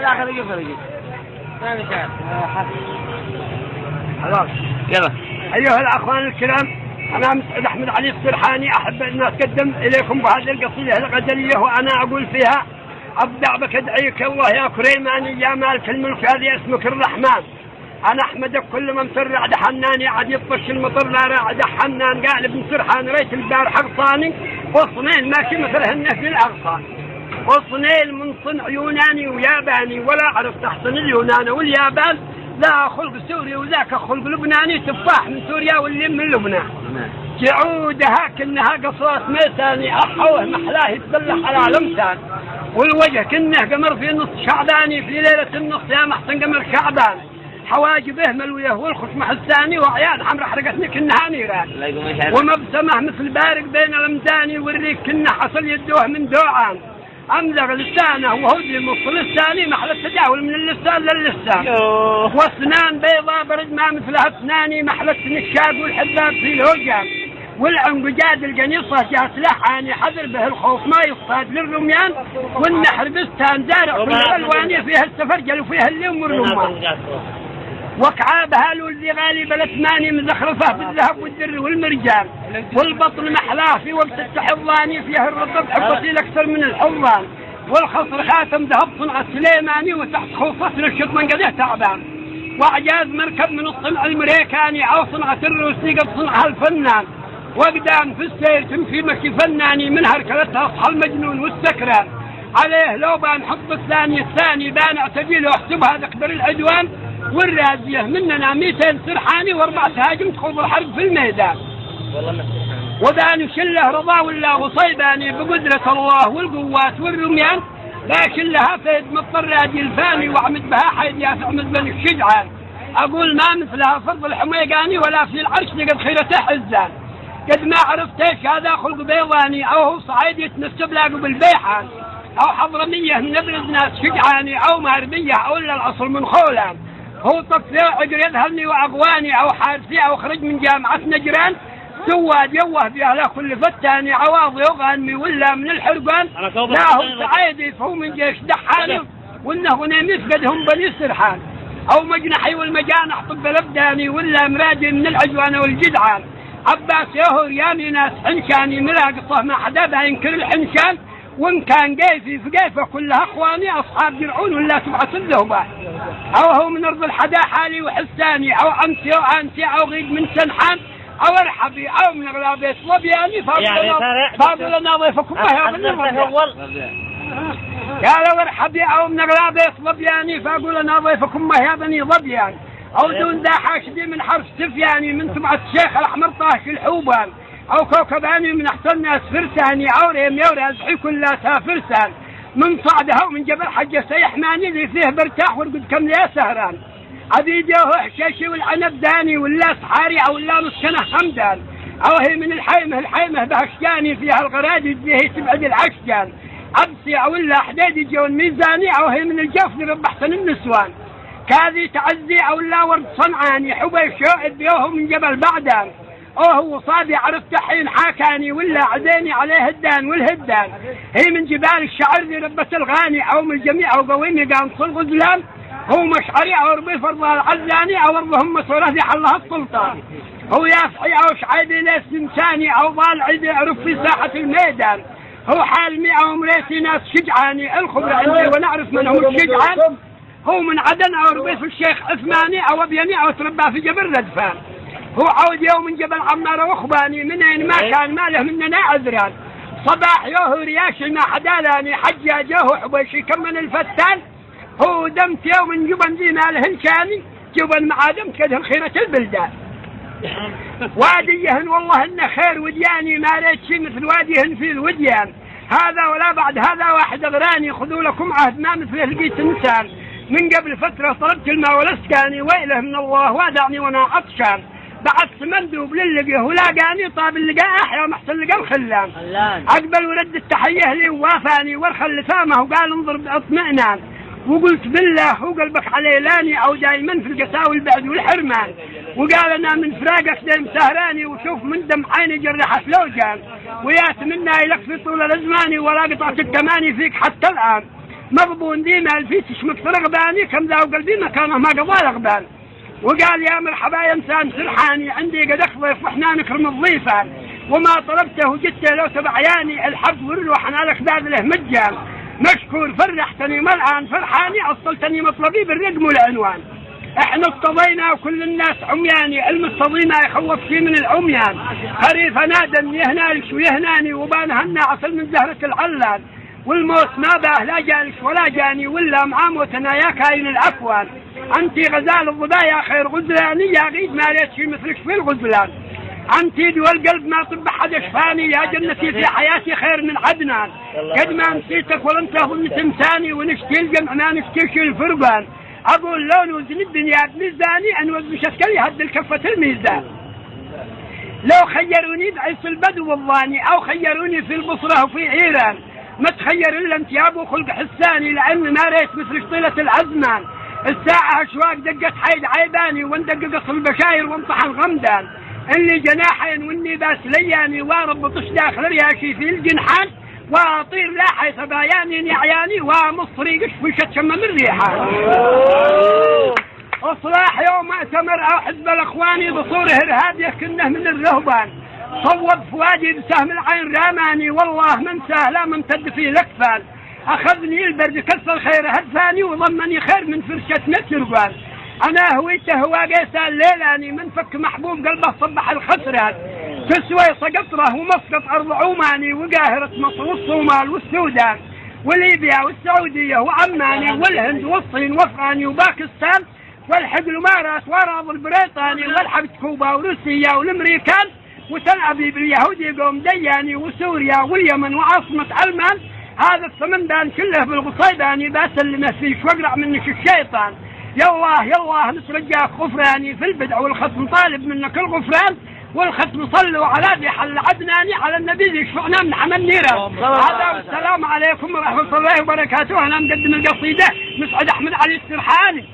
لا خليك خلاص يلا. أيها الأخوان الكرام، أنا مسعد أحمد علي السرحاني، أحب أن أقدم إليكم بهذه القصيدة الغزلية، وأنا أقول فيها: أبدع بك أدعيك الله يا كريماني، يا مالك الملك هذه اسمك الرحمن. أنا أحمدك كل من سر رعد حناني، عاد يطش المطر لا رعد حنان، قال ابن سرحان ريت البارح أغصاني، وصنين ماشي مثلهن في الأغصان، وصنين من صنع يوناني وياباني، ولا عرفت أحسن اليونان واليابان، لا خلق سوري وذاك خلق لبناني، تفاح من سوريا واللي من لبنان. جعودها كأنها قصرة ميساني، أحوه محلاه يتبلح على لمسان، والوجه كأنه قمر في نص شعباني، في ليلة النص يا محسن قمر شعبان، حواجبه ملويه والخشم حساني، وعيان حمر حرقتني كأنها نيران، ومبسمه مثل بارق بين الأمداني، والريق كأنه حصل يدوه من دوعان، أمزغ لسانه وهودي مصر الثاني، محل التداول من اللسان للسان، واسنان بيضاء برد ما مثلها اسناني، محل النشاق والحباب في الهجام، والعنقجاد القنيصة جاء سلاحاني، حذر به الخوف ما يصطاد للرميان، والنحر بستان زارع كل الألوان، فيها السفرجل وفيها الليم والرمان، وكعابها الولدي غالب الأثماني، مزخرفة بالذهب والدر والمرجان، والبطن محلاه في وقت التحضاني، فيها الرطب حبتي أكثر من الحضان، والخصر خاتم ذهب صنع السليماني، وتحت خوفة للشط من قده تعبان، وعجاز مركب من الصنع الامريكاني، أو صنعة الروسي قد صنعها الفنان، وقدام في السير تمشي مشي فناني، من هركلتها أصحى المجنون والسكران، عليه لو بان حط الثاني بان اعتدي له احسبها تقدر العدوان، والرازية مننا 200 سرحاني و4 هاجم تخوض الحرب في الميدان، وبان شله رضا ولا غصيباني، بقدرة الله والقوات والرميان، لا شلها فيد مضطر راجي الفاني، وعمد بها حيد يا فعمد بن الشجعان، أقول ما مثلها فرض الحميقاني، ولا في العرش لقد خيرته حزان، قد ما عرفت ايش هذا خلق بيضاني، أو هو صعيد يتنسب لاقوا بالبيحان، أو حضرمية من نبرز ناس شجعاني، أو مهربية أو إلا العصر من خولان، هو طفي عقر يذهلني وأغواني، أو حارسي أو خرج من جامعة نجران، سواد يوه في أهله كل فتاني، عواضي وغنمي ولا من الحرقان، لا هو سعيدي فهو من جيش دحاني، وإنه غنيم يفقدهم بني سرحان، أو مجنحي والمجانح طب الأبداني، ولا مرادي من العجوان والجدعان، عباس يهور يامي ناس حنشاني، ملاقصه ما حدا بينكر الحنشان، وإن كان قيفي في قيفه كلها أخواني، أصحاب درعون ولا سبعة الذهبان، أو هو من أرض الحدا حالي وحساني، أو أمسي وأنسي أو غيد من سنحان، أو ارحبي أو من أغلابية صبياني، فاضلنا ضيفكم يا بني الرجال، قالوا ارحبي أو من أغلابية صبياني، فأقول أنا ضيفكم يا بني ضبيان، أو دون ذا حاشدي من حرف سفياني، من تبعة الشيخ الأحمر طاش الحوبان، أو كوكباني من أحسن ناس فرساني، أو ريم يوري أزحي كلها فرسان، من صعدها ومن جبل حجة سيحماني، اللي فيه برتاح ورقد كم يا سهران، عبيدي وهو حشاشي والعنب داني، ولا سحاري أو لا مسكنة حمدان، أو هي من الحيمة بهشجاني، فيها الغرادي هي تبعد العشجان، أبسي أو لا حديدي جون ميزاني، أو هي من الجوف لرب أحسن النسوان، كاذي تعزي أو لا ورد صنعاني، حبي شوئد بيوه من جبل بعدان، أو هو صادي عرفت حين حاكاني، ولا عديني عليه الدان والهدان، هي من جبال الشعر ذي ربة الغاني، أو من الجميع أو قويمي قام صل غزلان، هو مشعري أو ربي فرض العزاني، أو أرضهم مسوره ذي حلها السلطان، هو يافحي أو شعيبي ليس إنساني، أو ضالعي يعرف في ساحة الميدان، هو حالمي أو مريسي ناس شجعاني، الخبر عندي ونعرف من هو الشجعان، هو من عدن أو ربي في الشيخ عثماني، أو أبيني أو تربى في جبل ردفان، هو عود يوم من جبل عمار وخباني، من أين ما كان ماله مننا عذران، صباح يوه رياشي ما حدالاني، حجاج يوه حبيشي كم من الفتان، هو دمت يوم من جبن ذي ماله هنشاني، جبن معادم كده خيرة البلدان، واديهن والله إنه خير ودياني، ما ريت شي مثل واديهن في الوديان، هذا ولا بعد هذا واحد أغراني، خذوا لكم عهد ما مثله لقيت إنسان، من قبل فترة طلبت الماء والاسكاني، ويله من الله وادعني وانا عطشان، بعثت مندوب للقيه ولاقاني، طاب اللقاء احيا محسن لقى الخلان، اقبل ورد التحيه لي ووافاني، وارخل لسامه وقال انظر باطمئنان، وقلت بالله وقلبك علي لاني، او دائما في القساوي البعد والحرمان، وقال انا من فراقك دايم سهراني، وشوف من دم عيني جرحت لوجان، ويات منا لك في طول الازمان، ولا قطعت التماني فيك حتى الان، مغبون ديما الفيتش مكسر غباني كم ذا وقلبي مكانه ما قضى الغبان. وقال يا مرحبا يا انسان سرحاني عندي قد اخضف واحنا نكرم الضيفه وما طلبته جدته لو تبع عياني الحب والروح انا لك باذله مجان. مشكور فرحتني ملعان فرحاني عصلتني مطلبي بالرقم والعنوان. احنا اصطضينا وكل الناس عمياني المستضي ما يخوف شي من العميان. خريف نادم يهنالك ويهناني وبان هنا عسل من زهرة العلان. والموت ما باه لا جالش ولا جاني ولا مع موتنا يا كاين العفوان. انتي غزال الضبايا خير غزلاني يا غيد ما ريت شي مثلك في الغزلان. انتي دول القلب ما طب حد شفاني يا جنتي في حياتي خير من عدنان. قد ما نسيتك ولا انت ظن تنساني ونشتي الجمع ما نشتيش الفرقان. اقول لون وزن الدنيا بميزاني انوز بشكلي هد الكفة الميزان. لو خيروني بعيس البدو والظاني او خيروني في البصرة وفي ايران ما تخير الا انتياب وخلق حساني لان ما ريت مثل طيلة العزمان. الساعة اشواق دقت حيد عيباني واندق قصر البشاير وانطحن غمدان. اللي جناحين واني باس لياني وارب بطش داخل رياشي في الجنحان واطير لاحي صباياني نعياني ومصري قش شم من ريحان. اصلاح يوم مؤتمر او حزب الاخواني بصوره ارهابيه كنه من الرهبان. صوب فؤادي بسهم العين راماني والله من لا ممتد فيه الاكفان. اخذني البرد كسر خير هدفاني وضمني خير من فرشه متربان. انا هويته هو قيسان الليلاني من فك محبوب قلبه صبح الخسران. تسوي سقطره ومسقط ارض عماني وقاهره مصر والصومال والسودان وليبيا والسعوديه وعماني والهند والصين وافغاني وباكستان والحقل ومارات واراضي البريطاني والحبس كوبا وروسيا والامريكان وتل ابيب اليهودي قوم دياني وسوريا واليمن وعاصمه علمان. هذا الثمندان كله بالقصيداني بسلمه فيك واقرع منك الشيطان. يالله يالله نترجاك غفراني في البدع والختم طالب منك الغفران والختم صلوا على ذي حل عدناني على النبي ذي شفعنا من حمل نيران. هذا والسلام عليكم ورحمه الله وبركاته. انا مقدم القصيده مسعد احمد علي السرحاني.